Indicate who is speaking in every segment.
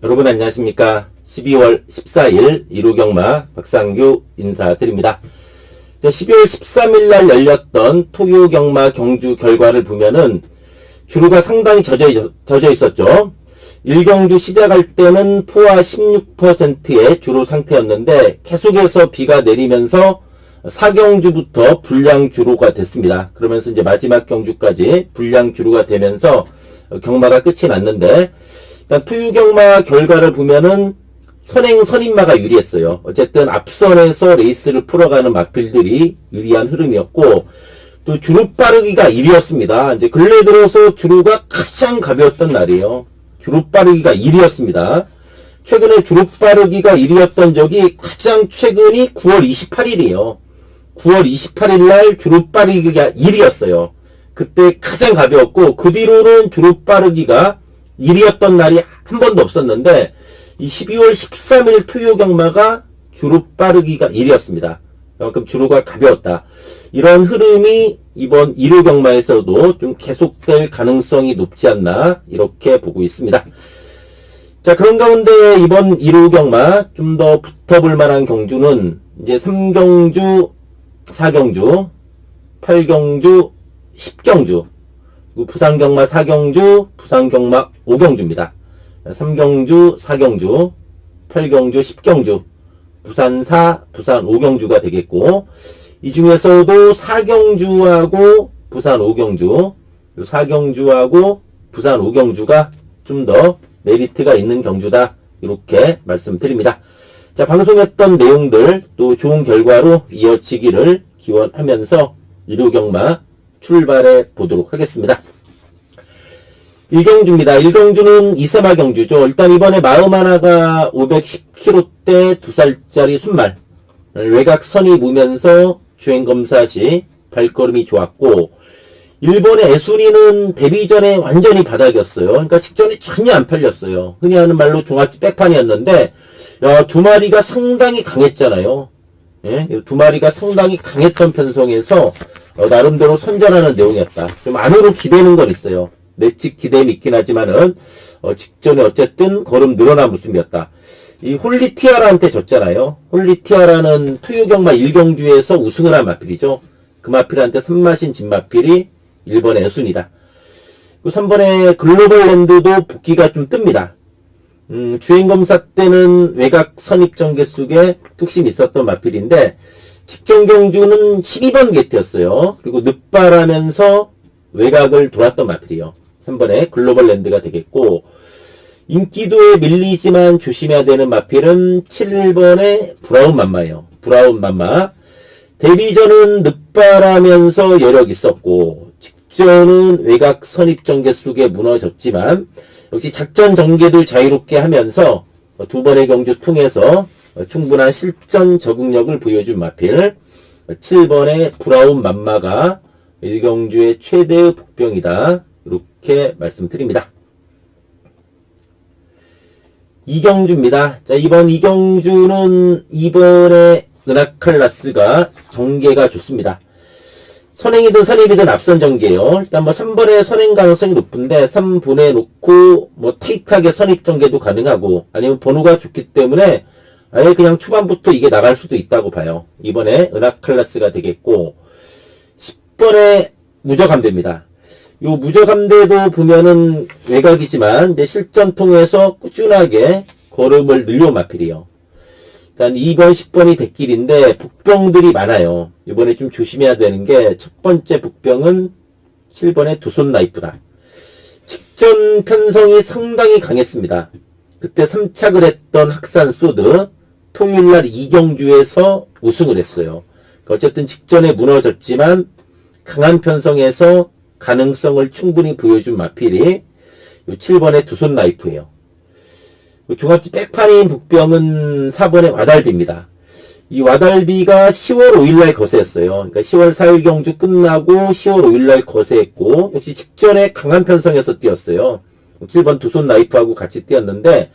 Speaker 1: 여러분 안녕하십니까. 12월 14일 1호 경마 박상규 인사드립니다. 12월 13일 날 열렸던 토요 경마 경주 결과를 보면은 주루가 상당히 젖어 있었죠. 1경주 시작할 때는 포화 16%의 주루 상태였는데 계속해서 비가 내리면서 4경주부터 불량 주루가 됐습니다. 그러면서 이제 마지막 경주까지 불량 주루가 되면서 경마가 끝이 났는데, 일단 토요 경마 결과를 보면은 선행 선임마가 유리했어요. 어쨌든 앞선에서 레이스를 풀어가는 마필들이 유리한 흐름이었고, 또 주루 빠르기가 1위였습니다. 이제 근래 들어서 주루가 가장 가벼웠던 날이에요. 주루 빠르기가 1위였습니다. 최근에 주루 빠르기가 1위였던 적이 가장 최근이 9월 28일이에요. 9월 28일 날 주루 빠르기가 1위였어요. 그때 가장 가벼웠고, 그 뒤로는 주루 빠르기가 1위였던 날이 한 번도 없었는데, 이 12월 13일 토요 경마가 주루 빠르기가 1위였습니다. 그만큼 주루가 가벼웠다. 이런 흐름이 이번 1호 경마에서도 좀 계속될 가능성이 높지 않나 이렇게 보고 있습니다. 자, 그런 가운데 이번 1호 경마 좀 더 붙어볼 만한 경주는 이제 3경주, 4경주, 8경주, 10경주, 그리고 부산경마 4경주, 부산경마 5경주입니다. 3경주, 4경주, 8경주, 10경주, 부산 4, 부산 5경주가 되겠고, 이 중에서도 4경주하고 부산 5경주, 4경주하고 부산 5경주가 좀 더 메리트가 있는 경주다. 이렇게 말씀드립니다. 자, 방송했던 내용들 또 좋은 결과로 이어지기를 기원하면서 1호 경마 출발해 보도록 하겠습니다. 1경주입니다. 1경주는 이세마 경주죠. 일단 이번에 마음 하나가 510kg대 2살짜리 순말 외곽 선이 보면서 주행검사 시 발걸음이 좋았고, 일본의 애순이는 데뷔 전에 완전히 바닥이었어요. 그러니까 직전에 전혀 안 팔렸어요. 흔히 하는 말로 종합지 백판이었는데, 두 마리가 상당히 강했잖아요. 예? 두 마리가 상당히 강했던 편성에서 나름대로 선전하는 내용이었다. 좀 안으로 기대는 건 있어요. 내측 기대는 있긴 하지만은 직전에 어쨌든 걸음 늘어난 모습이었다. 이 홀리티아라한테 졌잖아요. 홀리티아라는 토요 경마 1경주에서 우승을 한 마필이죠. 그 마필한테 선마신 진마필이 1번의 애순이다. 그 3번의 글로벌랜드도 복귀가 좀 뜹니다. 주행검사 때는 외곽 선입전개 속에 뚝심이 있었던 마필인데, 직전 경주는 12번 게이트였어요. 그리고 늑발하면서 외곽을 돌았던 마필이요. 3번의 글로벌랜드가 되겠고, 인기도에 밀리지만 조심해야 되는 마필은 7번의 브라운 맘마예요. 브라운 맘마. 데뷔전은 늑발하면서 여력 있었고, 직전은 외곽 선입전개 속에 무너졌지만, 역시 작전 전개도 자유롭게 하면서 두 번의 경주 통해서 충분한 실전 적응력을 보여준 마필 7번의 브라운 맘마가 1경주의 최대의 복병이다. 이렇게 말씀드립니다. 2경주입니다. 자, 이번 2경주는 이번에 은하클라스가 전개가 좋습니다. 선행이든 선입이든 앞선 전개요. 일단 3번의 선행 가능성이 높은데 3분에 놓고 타이트하게 선입 전개도 가능하고, 아니면 번호가 좋기 때문에 아예 그냥 초반부터 이게 나갈 수도 있다고 봐요. 이번에 은하클라스가 되겠고, 10번의 무적함대입니다. 요 무적함대도 보면은 외곽이지만 이제 실전 통해서 꾸준하게 걸음을 늘려온 마필이요. 일단 2번, 10번이 대길인데 복병들이 많아요. 이번에 좀 조심해야 되는 게, 첫 번째 복병은 7번의 두손 나이프다. 직전 편성이 상당히 강했습니다. 그때 3착을 했던 학산 소드, 토요일날 2경주에서 우승을 했어요. 어쨌든 직전에 무너졌지만 강한 편성에서 가능성을 충분히 보여준 마필이 7번의 두손 나이프예요. 종합지 백판인 복병은 4번의 와달비입니다. 이 와달비가 10월 5일날 거세였어요. 그러니까 10월 4일 경주 끝나고 10월 5일날 거세했고, 역시 직전에 강한 편성에서 뛰었어요. 7번 두손 나이프하고 같이 뛰었는데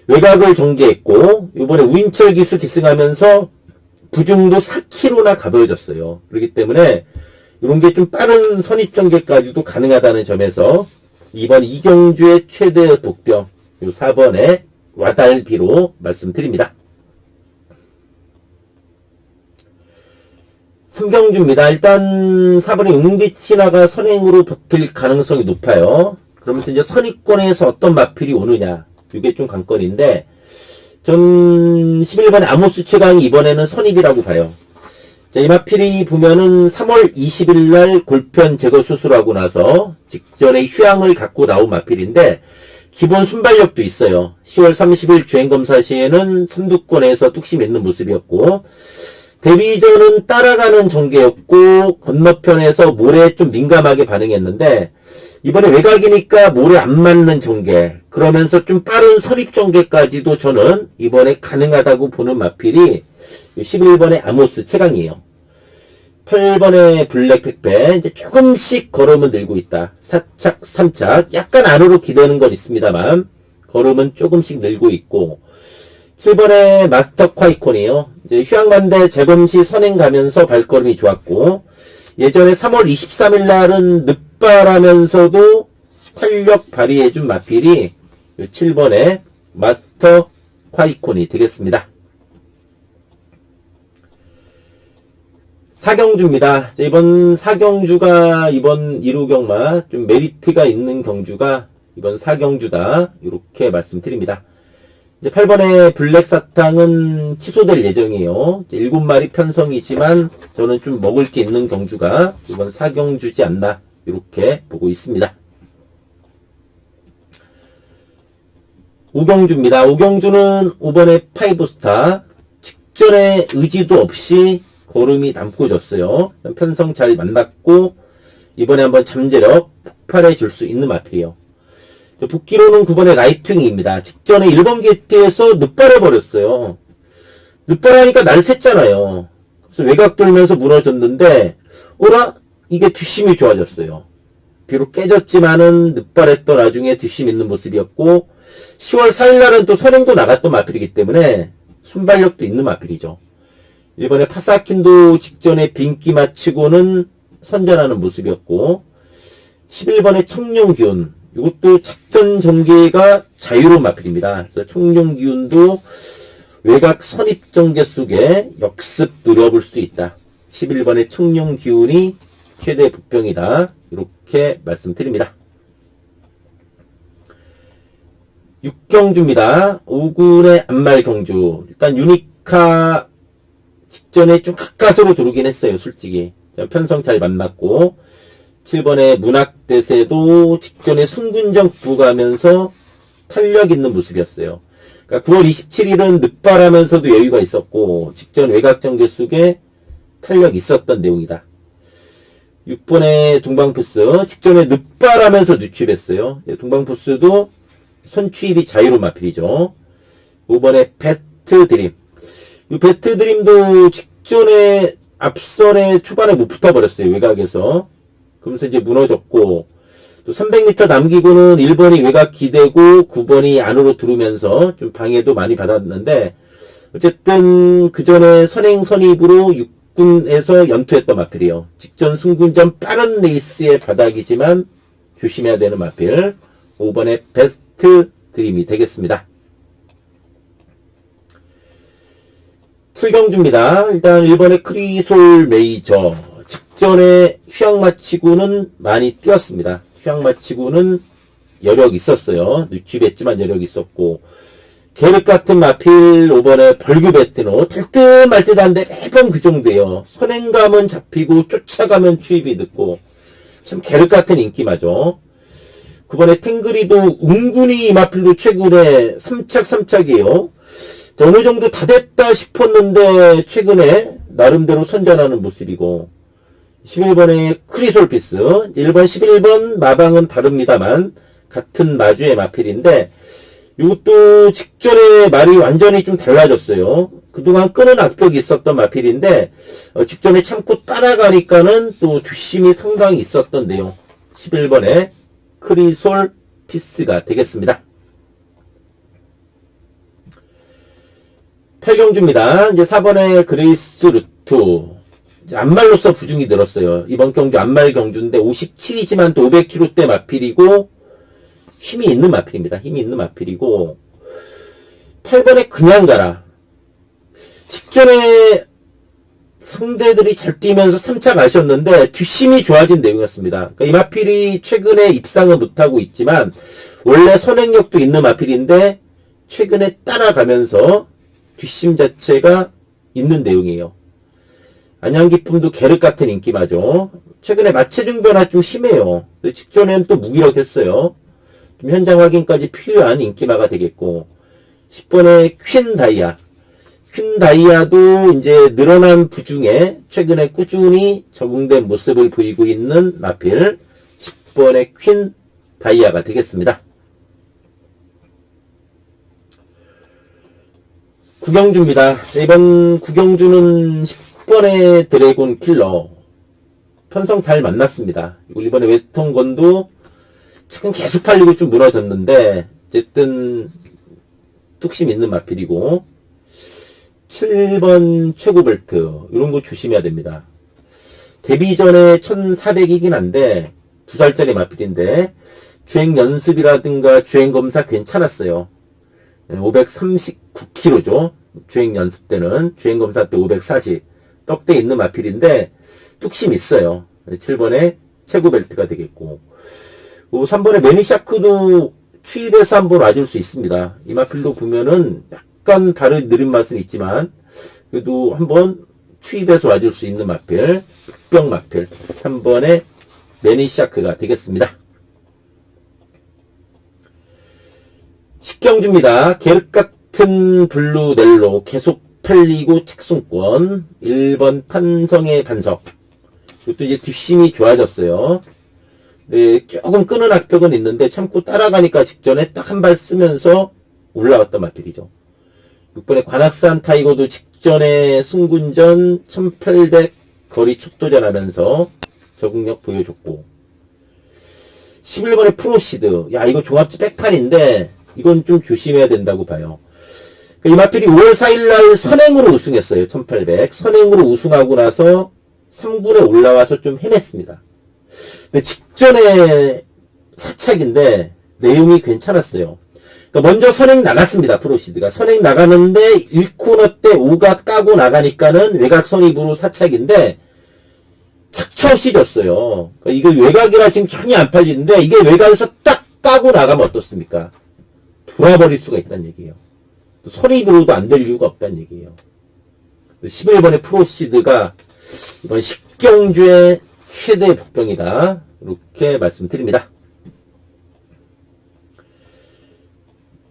Speaker 1: 외곽을 전개했고, 이번에 우인철 기수 기승하면서 부중도 4kg나 가벼워졌어요. 그렇기 때문에 이런 게 좀 빠른 선입 전개까지도 가능하다는 점에서 이번 이경주의 최대 복병, 요 4번의 와달비로 말씀드립니다. 삼경주입니다. 일단 4번에 웅비친화가 선행으로 버틸 가능성이 높아요. 그러면서 이제 선의권에서 어떤 마필이 오느냐, 이게 좀 관건인데, 전 11번에 아모스 최강이 이번에는 선입이라고 봐요. 자, 이 마필이 보면은 3월 20일 날 골편 제거 수술하고 나서 직전에 휴양을 갖고 나온 마필인데, 기본 순발력도 있어요. 10월 30일 주행검사 시에는 선두권에서 뚝심 있는 모습이었고, 데뷔전은 따라가는 전개였고, 건너편에서 모래에 좀 민감하게 반응했는데, 이번에 외곽이니까 모래 안 맞는 전개, 그러면서 좀 빠른 선입 전개까지도 저는 이번에 가능하다고 보는 마필이 11번의 아모스 최강이에요. 8번의 블랙팩배, 이제 조금씩 걸음은 늘고 있다. 4착, 3착, 약간 안으로 기대는 건 있습니다만, 걸음은 조금씩 늘고 있고, 7번의 마스터 콰이콘이에요. 이제 휴양반대 재검시 선행 가면서 발걸음이 좋았고, 예전에 3월 23일 날은 늑발하면서도 탄력 발휘해준 마필이 7번의 마스터 콰이콘이 되겠습니다. 사경주입니다. 이번 사경주가 이번 1호 경마 좀 메리트가 있는 경주가 이번 사경주다. 이렇게 말씀드립니다. 이제 8번의 블랙사탕은 취소될 예정이에요. 7마리 편성이지만 저는 좀 먹을 게 있는 경주가 이번 사경주지 않나 이렇게 보고 있습니다. 오경주입니다. 오경주는 5번의 파이브스타, 직전에 의지도 없이 걸음이 남고 졌어요. 편성 잘 만났고 이번에 한번 잠재력 폭발해 줄 수 있는 마필이에요. 복귀로는 9번의 라이트윙입니다. 직전에 1번 게이트에서 늑발해 버렸어요. 늑발하니까 날 샜잖아요. 그래서 외곽 돌면서 무너졌는데 오라? 이게 뒷심이 좋아졌어요. 비록 깨졌지만은 늑발했던 와중에 뒷심 있는 모습이었고, 10월 4일 날은 또 선행도 나갔던 마필이기 때문에 순발력도 있는 마필이죠. 이번에 파사킨도 직전에 빈기 맞추고는 선전하는 모습이었고, 11번의 청룡기운, 이것도 작전 전개가 자유로운 마필입니다. 그래서 청룡기운도 외곽 선입 전개 속에 역습 노려볼 수 있다. 11번의 청룡기운이 최대 복병이다. 이렇게 말씀드립니다. 6경주입니다. 5군의 안말경주. 일단 유니카 직전에 좀 가까스로 들어오긴 했어요. 솔직히. 편성 잘 만났고, 7번의 문학대세도 직전에 승군정 부가면서 탄력 있는 모습이었어요. 그러니까 9월 27일은 늑발하면서도 여유가 있었고, 직전 외곽전개 속에 탄력 있었던 내용이다. 6번의 동방포스, 직전에 늑발하면서 누출했어요. 동방포스도 선취입이 자유로운 마필이죠. 5번의 베스트드림. 이 베스트드림도 직전에 앞선에 초반에 못 붙어버렸어요. 외곽에서. 그러면서 이제 무너졌고, 또 300m 남기고는 1번이 외곽 기대고 9번이 안으로 들어오면서 좀 방해도 많이 받았는데, 어쨌든 그 전에 선행 선입으로 6군에서 연투했던 마필이에요. 직전 승군전 빠른 레이스의 바닥이지만 조심해야 되는 마필. 5번의 베스트 드림이 되겠습니다. 7경주입니다. 일단 1번의 크리솔 메이저. 직전에 휴양 마치고는 많이 뛰었습니다. 휴양 마치고는 여력이 있었어요. 누취했지만 여력이 있었고, 계륵 같은 마필 5번의 벌규 베스티노, 탈 듯 말 듯 한데 매번 그 정도예요. 선행감은 잡히고 쫓아가면 추입이 늦고, 참 계륵 같은 인기마죠. 9번의 탱그리도 은근히 이 마필로 최근에 3착이에요. 어느 정도 다 됐다 싶었는데 최근에 나름대로 선전하는 모습이고, 11번의 크리솔피스, 1번 11번 마방은 다릅니다만 같은 마주의 마필인데, 이것도 직전에 말이 완전히 좀 달라졌어요. 그동안 끄는 악벽이 있었던 마필인데, 직전에 참고 따라가니까는 또 뒷심이 상당히 있었던 내용. 11번의 크리솔피스가 되겠습니다. 8경주입니다. 이제 4번의 그레이스 루트. 안말로서 부중이 늘었어요. 이번 경주 안말 경주인데 57이지만 또 500kg대 마필이고 힘이 있는 마필입니다. 힘이 있는 마필이고 8번에 그냥 가라. 직전에 상대들이 잘 뛰면서 3차 가셨는데 뒷심이 좋아진 내용이었습니다. 그러니까 이 마필이 최근에 입상은 못하고 있지만 원래 선행력도 있는 마필인데 최근에 따라가면서 뒷심 자체가 있는 내용이에요. 안양기품도 계륵 같은 인기마죠. 최근에 마체중 변화 좀 심해요. 직전에는 또 무기력했어요. 좀 현장 확인까지 필요한 인기마가 되겠고 10번에 퀸 다이아. 퀸 다이아도 이제 늘어난 부중에 최근에 꾸준히 적응된 모습을 보이고 있는 마필 10번의 퀸 다이아가 되겠습니다. 구경주입니다. 이번 구경주는 10번의 드래곤 킬러 편성 잘 만났습니다. 그리고 이번에 웨스턴건도 최근 계속 팔리고 좀 무너졌는데 어쨌든 뚝심 있는 마필이고 7번 최고벨트 이런 거 조심해야 됩니다. 데뷔 전에 1400이긴 한데 2살짜리 마필인데 주행 연습이라든가 주행 검사 괜찮았어요. 539kg죠. 주행 연습 때는 주행 검사 때 540 떡대 있는 마필인데 뚝심 있어요. 7번에 최고벨트가 되겠고 3번에 매니샤크도 추입해서 한번 와줄 수 있습니다. 이 마필도 보면은 약간 다른 느린 맛은 있지만 그래도 한번 추입해서 와줄 수 있는 마필 흑병 마필 3번에 매니샤크가 되겠습니다. 식경주입니다. 계륵 같은 블루 넬로 계속 팔리고 착순권 1번 탄성의 반석 이것도 이제 뒷심이 좋아졌어요. 네, 조금 끄는 악벽은 있는데 참고 따라가니까 직전에 딱 한 발 쓰면서 올라왔던 마필이죠. 6번에 관악산 타이거도 직전에 승군전 1800 거리 촉도전하면서 적응력 보여줬고 11번에 프로시드 야 이거 종합지 백판인데 이건 좀 조심해야 된다고 봐요. 이 마필이 5월 4일날 선행으로 우승했어요. 1800 선행으로 우승하고 나서 3군에 올라와서 좀 헤맸습니다. 근데 직전에 사착인데 내용이 괜찮았어요. 그러니까 먼저 선행 나갔습니다. 프로시드가 선행 나가는데 1코너 때 5가 까고 나가니까는 외곽 선입으로 사착인데 착차 없이 졌어요. 그러니까 이거 외곽이라 지금 전혀 안 팔리는데 이게 외곽에서 딱 까고 나가면 어떻습니까? 돌아버릴 수가 있다는 얘기예요. 선입으로도 안 될 이유가 없다는 얘기예요. 11번의 프로시드가 이번 식경주의 최대 복병이다. 이렇게 말씀드립니다.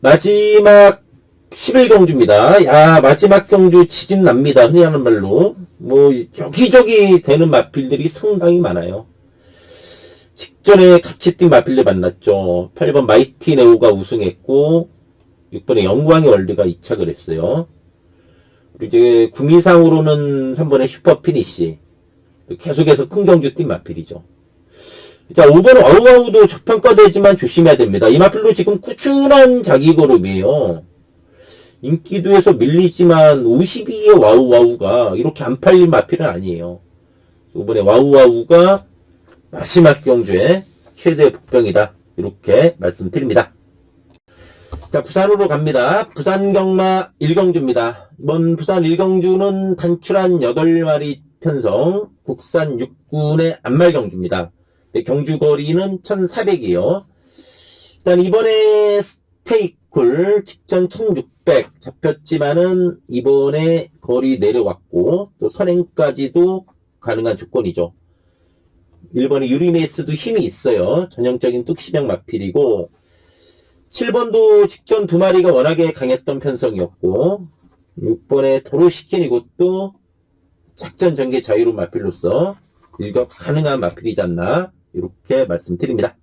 Speaker 1: 마지막 11경주입니다. 야, 마지막 경주 지진납니다. 흔히 하는 말로. 뭐, 여기저기 되는 마필들이 상당히 많아요. 직전에 같이 뛴 마필들 만났죠. 8번 마이티 네오가 우승했고, 6번에 영광의 월드가 2착을 했어요. 그리고 이제 구미상으로는 3번에 슈퍼피니시. 계속해서 큰 경주 뛴 마필이죠. 자, 5번은 와우와우도 저평가되지만 조심해야 됩니다. 이 마필도 지금 꾸준한 자기 걸음이에요. 인기도에서 밀리지만 52의 와우와우가 이렇게 안 팔릴 마필은 아니에요. 이번에 와우와우가 마지막 경주의 최대 복병이다. 이렇게 말씀드립니다. 자, 부산으로 갑니다. 부산 경마 1경주입니다. 이번 부산 1경주는 단출한 8마리 편성 국산 6군의 안말경주입니다. 네, 경주 거리는 1400이요. 일단 이번에 스테이쿨 직전 1600 잡혔지만은 이번에 거리 내려왔고 또 선행까지도 가능한 조건이죠. 1번에 유리메이스도 힘이 있어요. 전형적인 뚝심형 마필이고 7번도 직전 2마리가 워낙에 강했던 편성이었고 6번에 도로시킨 이것도 작전 전개 자유로운 마필로서 일격 가능한 마필이지 않나 이렇게 말씀드립니다.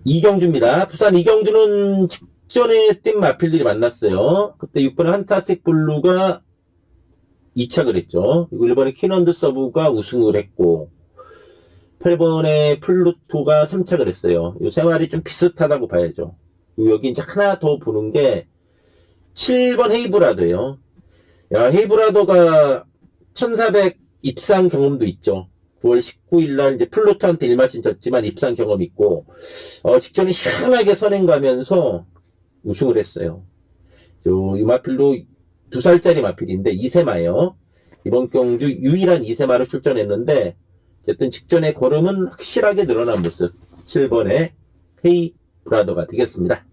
Speaker 1: 이경주입니다. 부산 이경주는 직전에 뛴 마필들이 만났어요. 그때 6번에 한타색 블루가 2착을 했죠. 그리고 1번에 퀸언드 서브가 우승을 했고 8번에 플루토가 3착을 했어요. 이 생활이 좀 비슷하다고 봐야죠. 여기 이제 하나 더 보는 게 7번 헤이브라더예요. 야, 헤이브라더가 1400 입상 경험도 있죠. 9월 19일 날 이제 플루토한테 1마신 졌지만 입상 경험 있고, 직전에 시원하게 선행 가면서 우승을 했어요. 이 마필도 2살짜리 마필인데 2세마예요. 이번 경주 유일한 2세마로 출전했는데, 어쨌든 직전의 걸음은 확실하게 늘어난 모습. 7번의 헤이 브라더가 되겠습니다.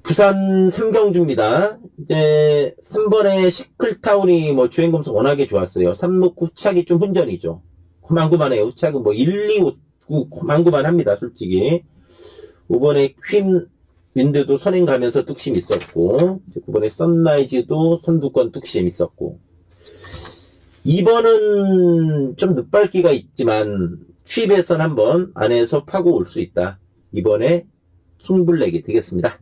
Speaker 1: 부산 3경주입니다. 이제 3번의 시클타운이 뭐 주행검수 워낙에 좋았어요. 3목 후착이 좀 훈전이죠. 고만고만해요. 후착은 뭐 1, 2, 5, 고만고만합니다. 솔직히. 5번의 퀸 윈드도 선행 가면서 뚝심 있었고, 9번의 선라이즈도 선두권 뚝심 있었고, 2번은 좀 늦밟기가 있지만 취입에선 한번 안에서 파고 올 수 있다. 2번의 킹블랙이 되겠습니다.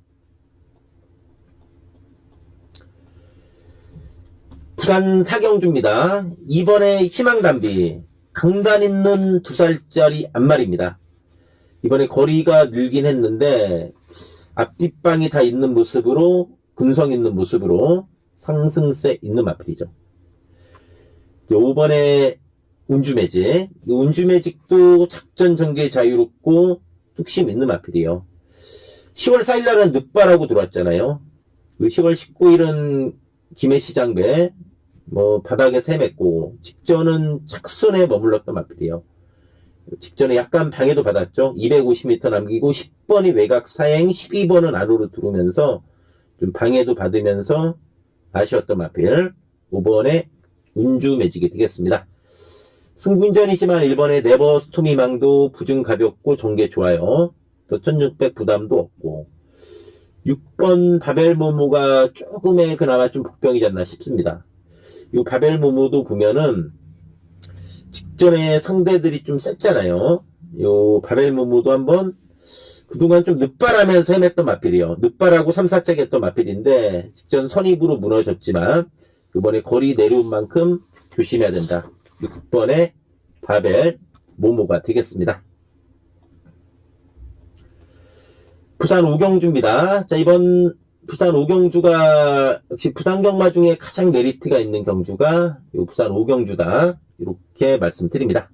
Speaker 1: 부산 4경주입니다. 2번의 희망담비, 강단 있는 2살짜리 앞말입니다. 이번에 거리가 늘긴 했는데 앞뒷방이 다 있는 모습으로, 근성 있는 모습으로 상승세 있는 마필이죠. 5번의 운주매직, 운주매직도 작전 전개 자유롭고 뚝심 있는 마필이에요. 10월 4일날은 늦바라고 들어왔잖아요. 10월 19일은 김해시장배 바닥에 세맸고, 직전은 착순에 머물렀던 마필이에요. 직전에 약간 방해도 받았죠. 250m 남기고 10번이 외곽 사행, 12번은 안으로 들어오면서 좀 방해도 받으면서 아쉬웠던 마필. 5번에 운주 매직이 되겠습니다. 승분전이지만 1번의 네버 스토미망도 부중 가볍고 전개 좋아요. 또 1600 부담도 없고, 6번 바벨모모가 조금의 그나마 좀 복병이지 않나 싶습니다. 이 바벨모모도 보면은 직전에 상대들이 좀 셌잖아요. 요 바벨모모도 한번 그동안 좀 늦발하면서 헤맸던 마필이에요. 늦발하고 3, 4짝 했던 마필인데 직전 선입으로 무너졌지만 이번에 거리 내려온 만큼 조심해야 된다. 6번의 바벨모모가 되겠습니다. 부산 5경주입니다. 자, 이번 부산 5경주가 역시 부산 경마 중에 가장 메리트가 있는 경주가 이 부산 5경주다. 이렇게 말씀드립니다.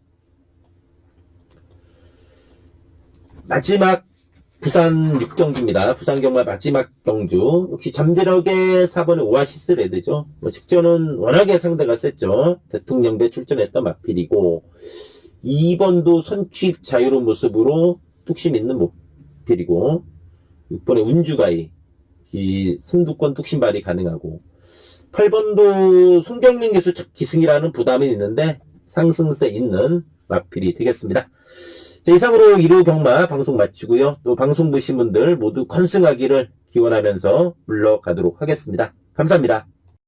Speaker 1: 마지막 부산 6경주입니다. 부산 경마 마지막 경주. 역시 잠재력의 4번의 오아시스 레드죠. 직전은 워낙에 상대가 셌죠. 대통령배 출전했던 마필이고, 2번도 선취입 자유로운 모습으로 뚝심 있는 모필이고, 6번의 운주가이, 이 선두권 뚝심 발휘 가능하고, 8번도 송경민 기수 기승이라는 부담이 있는데 상승세 있는 마필이 되겠습니다. 자, 이상으로 1호 경마 방송 마치고요. 또 방송 보신 분들 모두 컨승하기를 기원하면서 물러가도록 하겠습니다. 감사합니다.